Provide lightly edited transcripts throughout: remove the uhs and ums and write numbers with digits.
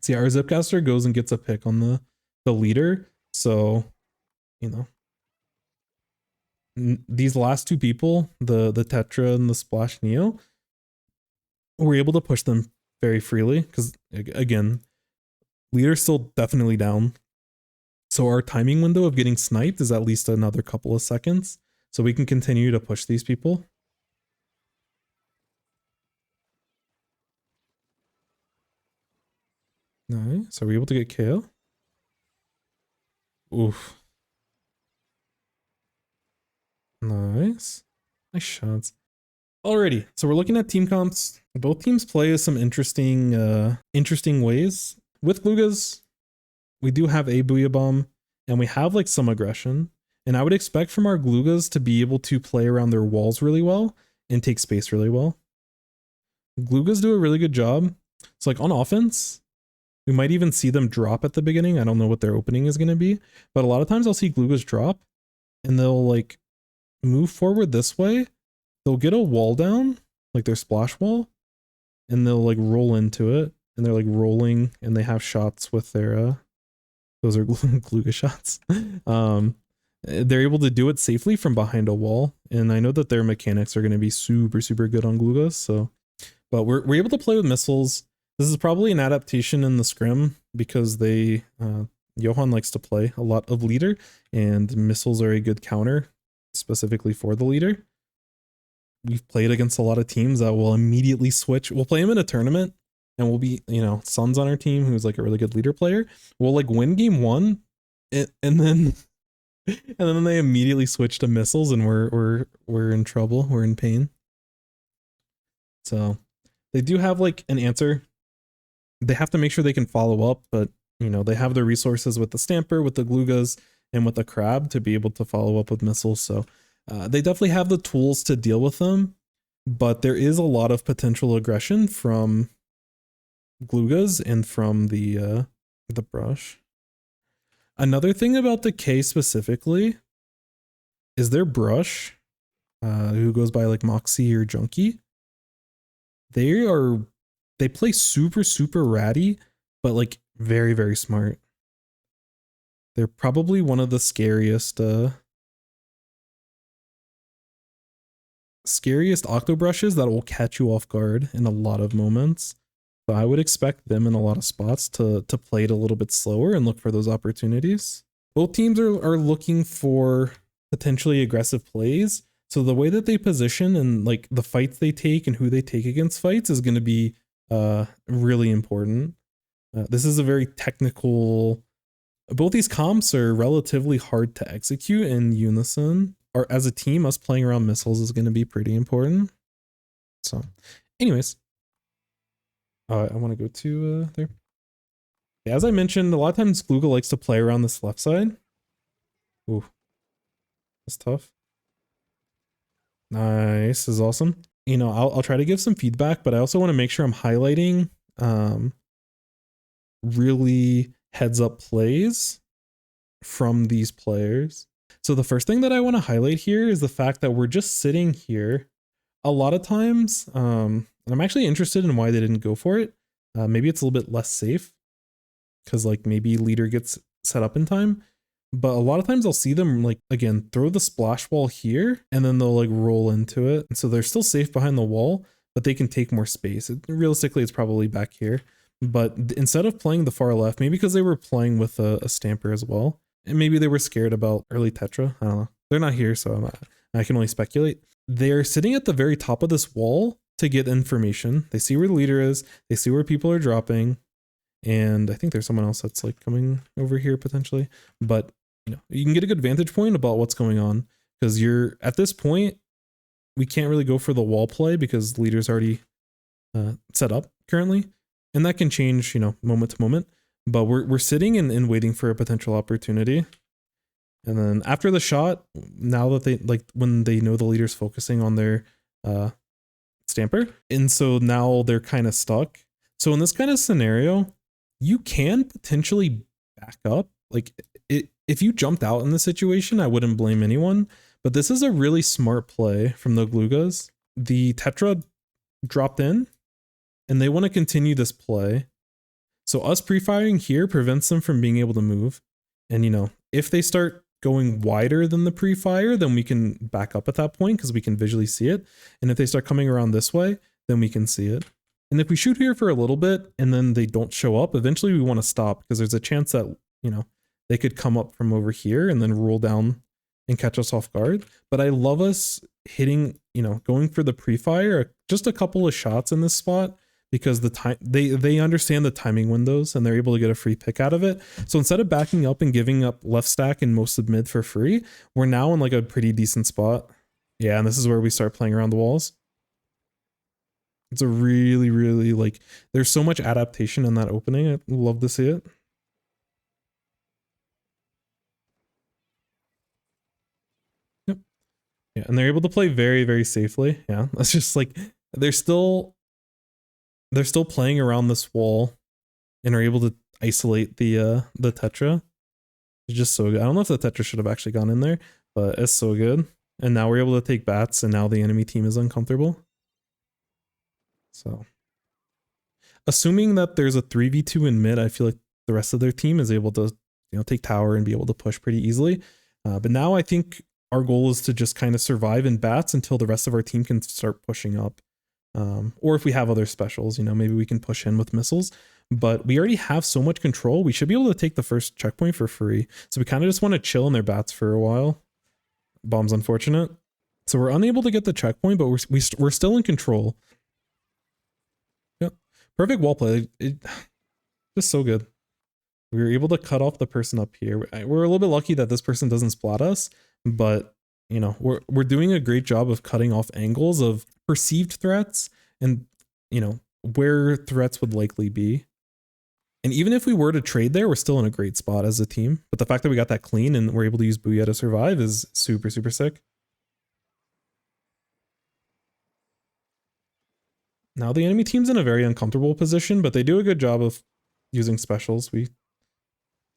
See, our Zipcaster goes and gets a pick on the leader. So, you know, these last two people, the Tetra and the Splash Neo, we're able to push them very freely because, again, leader's still definitely down. So our timing window of getting sniped is at least another couple of seconds. So we can continue to push these people. Nice. Are we able to get KO? Oof. Nice. Nice shots. Alrighty, so we're looking at team comps. Both teams play some interesting ways. With gloogas, we do have a Booyah Bomb, and we have like some aggression. And I would expect from our gloogas to be able to play around their walls really well and take space really well. Gloogas do a really good job. So like on offense, we might even see them drop at the beginning. I don't know what their opening is going to be, but a lot of times I'll see gloogas drop and they'll like move forward this way. They'll get a wall down, like their splash wall, and they'll like roll into it, and they're like rolling, and they have shots with their those are glooga shots. They're able to do it safely from behind a wall, and I know that their mechanics are going to be super good on gloogas. So, but we're able to play with missiles. This is probably an adaptation in the scrim because they Johan likes to play a lot of leader, and missiles are a good counter specifically for the leader. We've played against a lot of teams that will immediately switch. We'll play them in a tournament and we'll be, you know, Sun's on our team, who's like a really good leader player. We'll like win game one and then they immediately switch to missiles and we're in trouble. We're in pain. So they do have like an answer. They have to make sure they can follow up, but you know, they have the resources with the Stamper, with the gloogas, and with the crab to be able to follow up with missiles. So they definitely have the tools to deal with them, but there is a lot of potential aggression from gloogas and from the brush. Another thing about the K specifically is their brush, who goes by like Moxie or Junkie. They play super ratty, but like very smart. They're probably one of the scariest octobrushes that will catch you off guard in a lot of moments. So I would expect them in a lot of spots to play it a little bit slower and look for those opportunities. Both teams are looking for potentially aggressive plays. So the way that they position and like the fights they take and who they take against fights is going to be really important. This is a very technical. Both these comps are relatively hard to execute in unison. Or as a team, us playing around missiles is going to be pretty important. So, anyways, I want to go to there. Yeah, as I mentioned, a lot of times glooga likes to play around this left side. Ooh, that's tough. Nice, this is awesome. You know, I'll try to give some feedback, but I also want to make sure I'm highlighting really heads up plays from these players. So the first thing that I want to highlight here is the fact that we're just sitting here. A lot of times, and I'm actually interested in why they didn't go for it. Maybe it's a little bit less safe because like maybe leader gets set up in time. But a lot of times I'll see them like, again, throw the splash wall here and then they'll like roll into it. And so they're still safe behind the wall, but they can take more space. Realistically, it's probably back here. But instead of playing the far left, maybe because they were playing with a Stamper as well, and maybe they were scared about early Tetra. I don't know. They're not here, so I can only speculate. They're sitting at the very top of this wall to get information. They see where the leader is. They see where people are dropping. And I think there's someone else that's like coming over here potentially. But you know, you can get a good vantage point about what's going on because you're at this point, we can't really go for the wall play because leader's already set up currently. And that can change, you know, moment to moment. But we're sitting and waiting for a potential opportunity. And then after the shot, now that they like when they know the leader's focusing on their Stamper, and so now they're kind of stuck. So in this kind of scenario, you can potentially back up. Like if you jumped out in this situation, I wouldn't blame anyone. But this is a really smart play from the gloogas. The Tetra dropped in, and they want to continue this play. So us pre-firing here prevents them from being able to move. And you know, if they start going wider than the pre-fire, then we can back up at that point because we can visually see it. And if they start coming around this way, then we can see it. And if we shoot here for a little bit and then they don't show up, eventually we want to stop because there's a chance that, you know, they could come up from over here and then roll down and catch us off guard. But I love us hitting, you know, going for the pre-fire, just a couple of shots in this spot because the time they understand the timing windows and they're able to get a free pick out of it. So instead of backing up and giving up left stack and most of mid for free, we're now in like a pretty decent spot. Yeah, and this is where we start playing around the walls. It's a really, really like, there's so much adaptation in that opening. I love to see it. Yep. Yeah, and they're able to play very, very safely. Yeah, that's just like, they're still playing around this wall and are able to isolate the Tetra. It's just so good. I don't know if the Tetra should have actually gone in there, but it's so good. And now we're able to take bats and now the enemy team is uncomfortable. So assuming that there's a 3v2 in mid, I feel like the rest of their team is able to, you know, take tower and be able to push pretty easily. But now I think our goal is to just kind of survive in bats until the rest of our team can start pushing up. Or if we have other specials, you know, maybe we can push in with missiles. But we already have so much control. We should be able to take the first checkpoint for free. So we kind of just want to chill in their bats for a while. Bomb's unfortunate. So we're unable to get the checkpoint, but we're still in control. Yep. Perfect wall play. Just so good. We were able to cut off the person up here. We're a little bit lucky that this person doesn't splat us, but you know, we're doing a great job of cutting off angles of perceived threats and, you know, where threats would likely be. And even if we were to trade there, we're still in a great spot as a team. But the fact that we got that clean and we're able to use Booyah to survive is super, super sick. Now the enemy team's in a very uncomfortable position, but they do a good job of using specials. We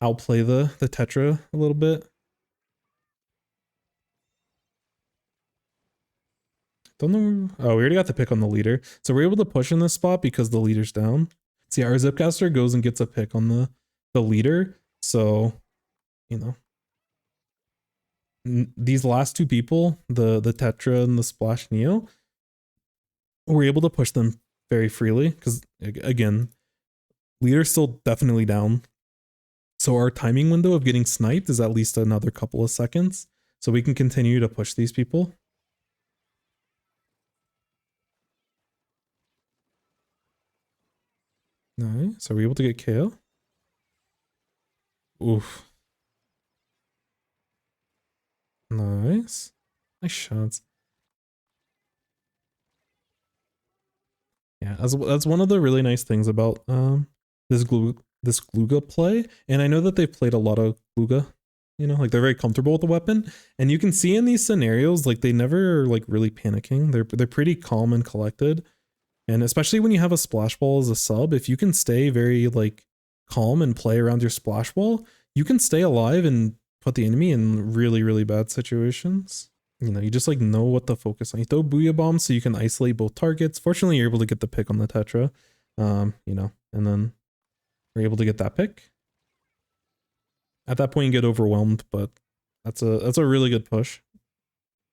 outplay the Tetra a little bit. Don't know. Oh, we already got the pick on the leader. So we're able to push in this spot because the leader's down. See, our Zipcaster goes and gets a pick on the leader. So, you know, these last two people, the Tetra and the Splash Neo, we're able to push them very freely because, again, leader's still definitely down. So our timing window of getting sniped is at least another couple of seconds. So we can continue to push these people. Nice. Are we able to get KO? Oof. Nice. Nice shots. Yeah, that's one of the really nice things about this glooga play. And I know that they've played a lot of glooga, you know, like they're very comfortable with the weapon. And you can see in these scenarios, like they never are like really panicking. They're pretty calm and collected. And especially when you have a splash ball as a sub, if you can stay very like calm and play around your splash ball, you can stay alive and put the enemy in really, really bad situations. You know, you just like know what to focus on. You throw Booyah bombs so you can isolate both targets. Fortunately, you're able to get the pick on the Tetra, you know, and then you're able to get that pick. At that point, you get overwhelmed, but that's a really good push.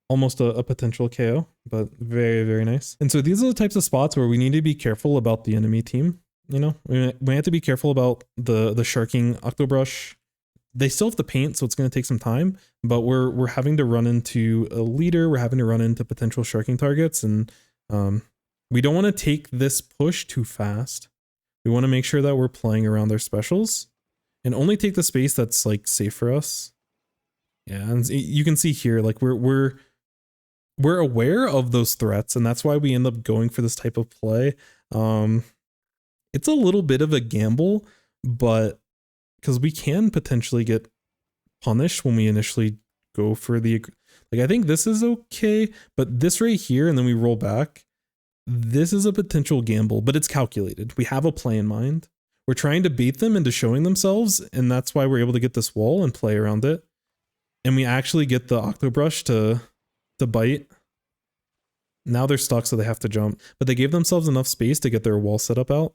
Almost a potential KO, but very, very nice. And so these are the types of spots where we need to be careful about the enemy team. You know, we have to be careful about the sharking Octobrush. They still have to paint, so it's going to take some time, but we're having to run into a leader. We're having to run into potential sharking targets, and we don't want to take this push too fast. We want to make sure that we're playing around their specials and only take the space that's like safe for us. Yeah, and you can see here, like we're aware of those threats, and that's why we end up going for this type of play. It's a little bit of a gamble, but because we can potentially get punished when we initially go for the, like, I think this is okay, but this right here, and then we roll back, this is a potential gamble, but it's calculated. We have a play in mind. We're trying to bait them into showing themselves, and that's why we're able to get this wall and play around it. And we actually get the Octobrush to bite. Now they're stuck, so they have to jump. But they gave themselves enough space to get their wall set up out.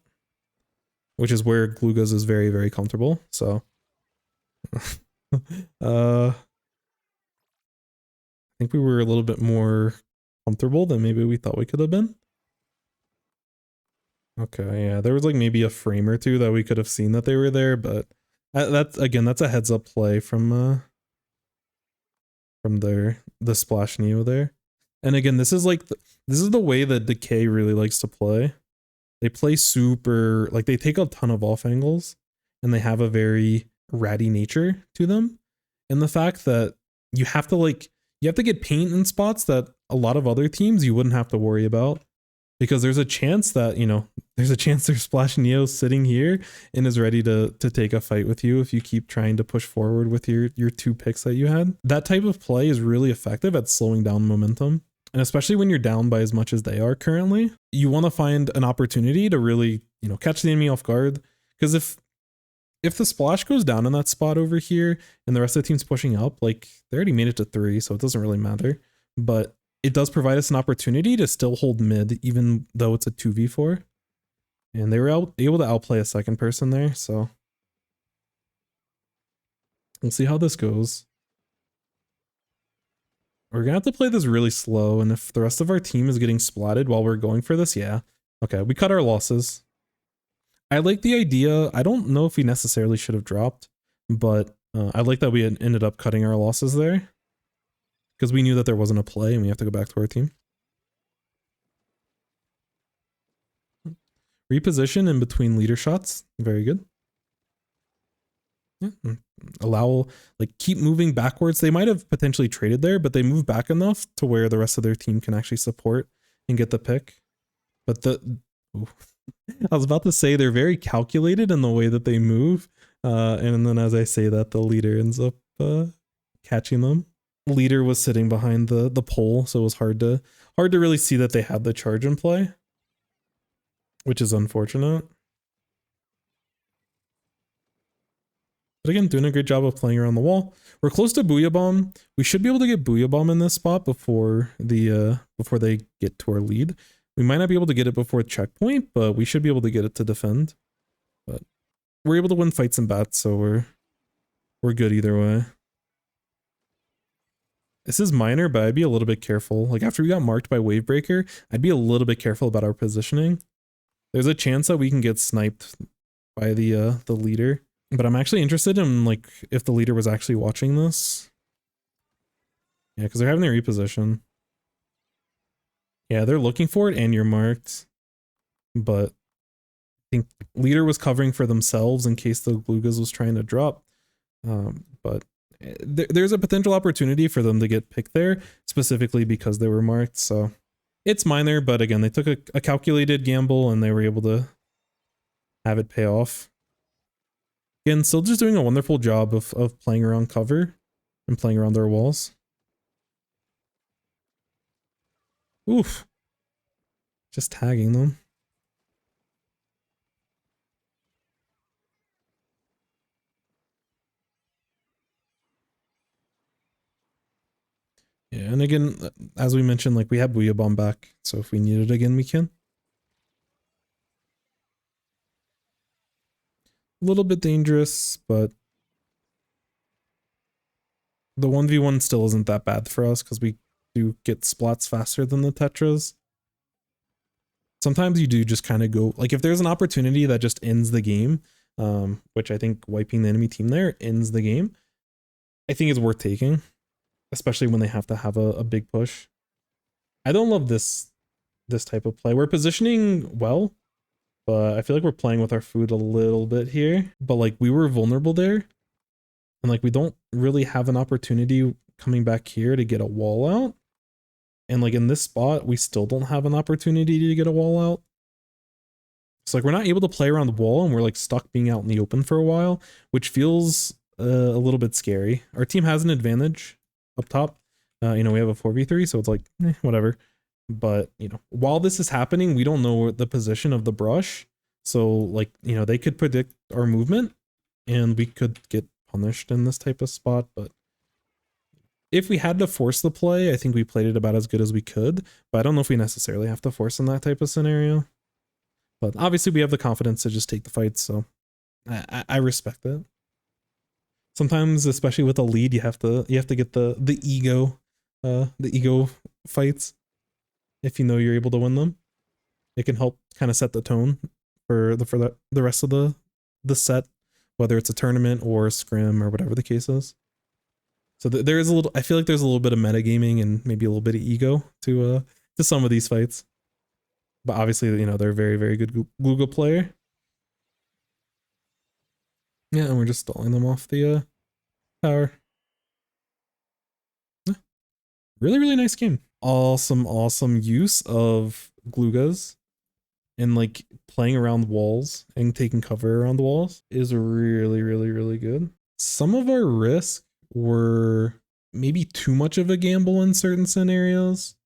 which is where gloogas is very, very comfortable. So I think we were a little bit more comfortable than maybe we thought we could have been. Okay, yeah, there was like maybe a frame or two that we could have seen that they were there, but that's again, that's a heads up play from the splash neo there. And again, this is like this is the way that Decay really likes to play. They play super, like they take a ton of off angles and they have a very ratty nature to them. And the fact that you have to get paint in spots that a lot of other teams you wouldn't have to worry about, because there's a chance that, you know, there's a chance there's Splash Neo sitting here and is ready to take a fight with you if you keep trying to push forward with your 2 picks that you had. That type of play is really effective at slowing down momentum. And especially when you're down by as much as they are currently, you want to find an opportunity to really, you know, catch the enemy off guard. Because if the splash goes down in that spot over here and the rest of the team's pushing up, like they already made it to 3, so it doesn't really matter. But it does provide us an opportunity to still hold mid, even though it's a 2v4. And they were able to outplay a second person there, so we'll see how this goes. We're gonna have to play this really slow, and if the rest of our team is getting splatted while we're going for this, yeah. Okay, we cut our losses. I like the idea. I don't know if we necessarily should have dropped, but I like that we had ended up cutting our losses there, because we knew that there wasn't a play and we have to go back to our team. Reposition in between leader shots. Very good. Yeah. Allow, like, keep moving backwards. They might have potentially traded there, but they move back enough to where the rest of their team can actually support and get the pick. But I was about to say they're very calculated in the way that they move. And then as I say that, the leader ends up catching them. Leader was sitting behind the pole, so it was hard to really see that they had the charge in play, which is unfortunate. But again, doing a great job of playing around the wall. We're close to Booyah Bomb. We should be able to get Booyah Bomb in this spot before they get to our lead. We might not be able to get it before checkpoint, but we should be able to get it to defend. But we're able to win fights and bats, so we're good either way. This is minor, but I'd be a little bit careful. Like after we got marked by Wavebreaker, I'd be a little bit careful about our positioning. There's a chance that we can get sniped by the leader. But I'm actually interested in, like, if the leader was actually watching this. Yeah, because they're having their reposition. Yeah, they're looking for it and you're marked. But I think leader was covering for themselves in case the gloogas was trying to drop. But there's a potential opportunity for them to get picked there, specifically because they were marked. So it's minor, but again, they took a calculated gamble and they were able to have it pay off. Again, still just doing a wonderful job of playing around cover and playing around their walls. Oof. Just tagging them. Yeah, and again, as we mentioned, like we have Booyah Bomb back, so if we need it again, we can. A little bit dangerous, but the 1v1 still isn't that bad for us because we do get splats faster than the Tetras. Sometimes you do just kind of go, like if there's an opportunity that just ends the game, which I think wiping the enemy team there ends the game, I think it's worth taking, especially when they have to have a big push. I don't love this type of play. We're positioning well, but I feel like we're playing with our food a little bit here. But like we were vulnerable there, and like we don't really have an opportunity coming back here to get a wall out. And like in this spot, we still don't have an opportunity to get a wall out. So like we're not able to play around the wall and we're like stuck being out in the open for a while, which feels a little bit scary. Our team has an advantage up top. You know, we have a 4v3, so it's like, whatever. But, you know, while this is happening, we don't know the position of the brush. So like, you know, they could predict our movement and we could get punished in this type of spot. But if we had to force the play, I think we played it about as good as we could. But I don't know if we necessarily have to force in that type of scenario. But obviously we have the confidence to just take the fights, so I respect that. Sometimes, especially with a lead, you have to get the ego fights. If you know you're able to win them, it can help kind of set the tone for the rest of the set, whether it's a tournament or a scrim or whatever the case is. So there is a little. I feel like there's a little bit of metagaming and maybe a little bit of ego to some of these fights. But obviously, you know, they're a very, very good glooga player. Yeah, and we're just stalling them off the power. Yeah. Really, really nice game. Awesome use of gloogas and like playing around walls and taking cover around the walls is really, really, really good. Some of our risks were maybe too much of a gamble in certain scenarios.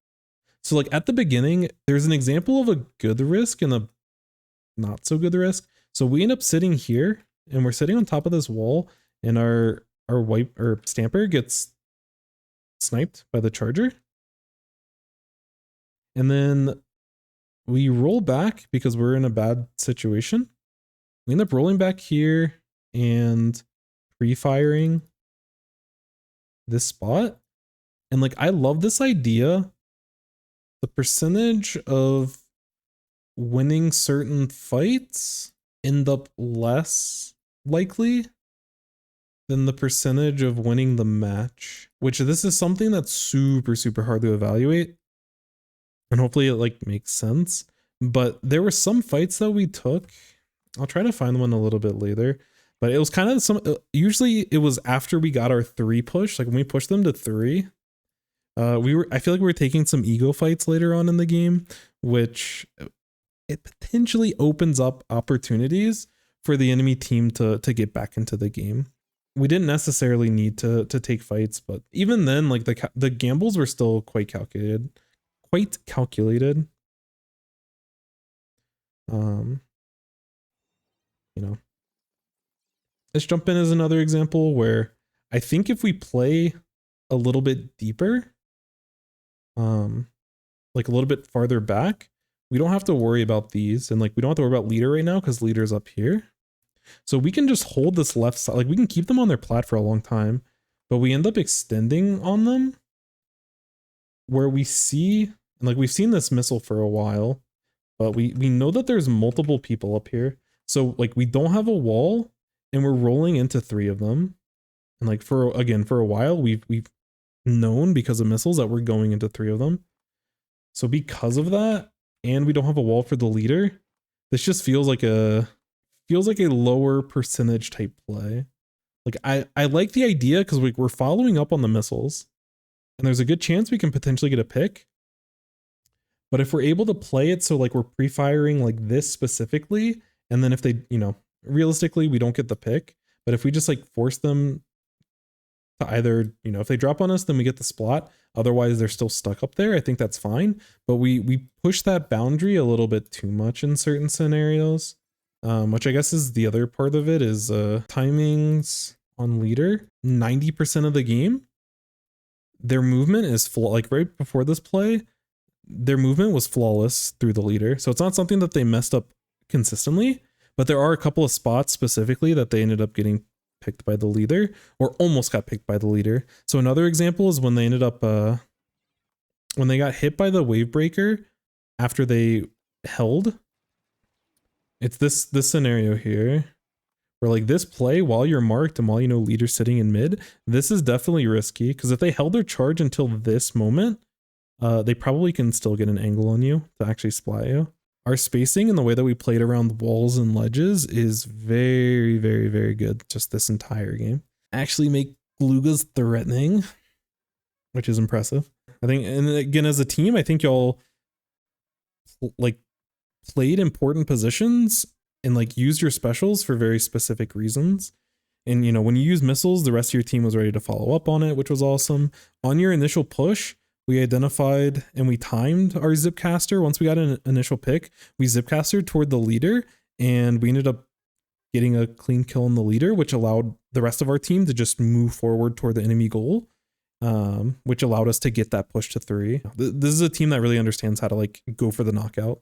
So like at the beginning, there's an example of a good risk and a not so good risk. So we end up sitting here and we're sitting on top of this wall and our stamper gets sniped by the charger. And then we roll back because we're in a bad situation. We end up rolling back here and pre-firing this spot. And like, I love this idea. The percentage of winning certain fights end up less likely than the percentage of winning the match, which this is something that's super, super hard to evaluate. And hopefully it like makes sense. But there were some fights that we took. I'll try to find one a little bit later. But it was kind of usually it was after we got our 3 push. Like when we pushed them to 3, I feel like we were taking some ego fights later on in the game, which it potentially opens up opportunities for the enemy team to get back into the game. We didn't necessarily need to take fights, but even then, like the gambles were still quite calculated. You know, this jump in is another example where I think if we play a little bit deeper, like a little bit farther back, we don't have to worry about these. And like, we don't have to worry about leader right now because leader's up here. So we can just hold this left side. Like we can keep them on their plat for a long time, but we end up extending on them where we see, and like we've seen this missile for a while, but we know that there's multiple people up here. So like we don't have a wall and we're rolling into 3 of them. And like for a while, we've known because of missiles that we're going into 3 of them. So because of that, and we don't have a wall for the leader, this just feels like a lower percentage type play. Like I like the idea because we're following up on the missiles and there's a good chance we can potentially get a pick. But if we're able to play it so like we're pre-firing like this specifically, and then if they, you know, realistically we don't get the pick, but if we just like force them to either, you know, if they drop on us, then we get the splat. Otherwise they're still stuck up there. I think that's fine. But we push that boundary a little bit too much in certain scenarios. Which I guess is the other part of it is timings on leader. 90% of the game, their movement is like right before this play, their movement was flawless through the leader. So it's not something that they messed up consistently, but there are a couple of spots specifically that they ended up getting picked by the leader or almost got picked by the leader. So another example is when they ended up, when they got hit by the wave breaker after they held. It's this scenario here where like this play while you're marked and while you know leader's sitting in mid, this is definitely risky because if they held their charge until this moment, they probably can still get an angle on you to actually splat you. Our spacing and the way that we played around walls and ledges is very, very, very good just this entire game. Actually make gloogas threatening, which is impressive. I think, and again, as a team, I think y'all like played important positions and like used your specials for very specific reasons. And you know, when you use missiles, the rest of your team was ready to follow up on it, which was awesome. On your initial push, we identified and we timed our zipcaster. Once we got an initial pick, we zipcastered toward the leader and we ended up getting a clean kill on the leader, which allowed the rest of our team to just move forward toward the enemy goal, which allowed us to get that push to 3. This is a team that really understands how to like go for the knockout.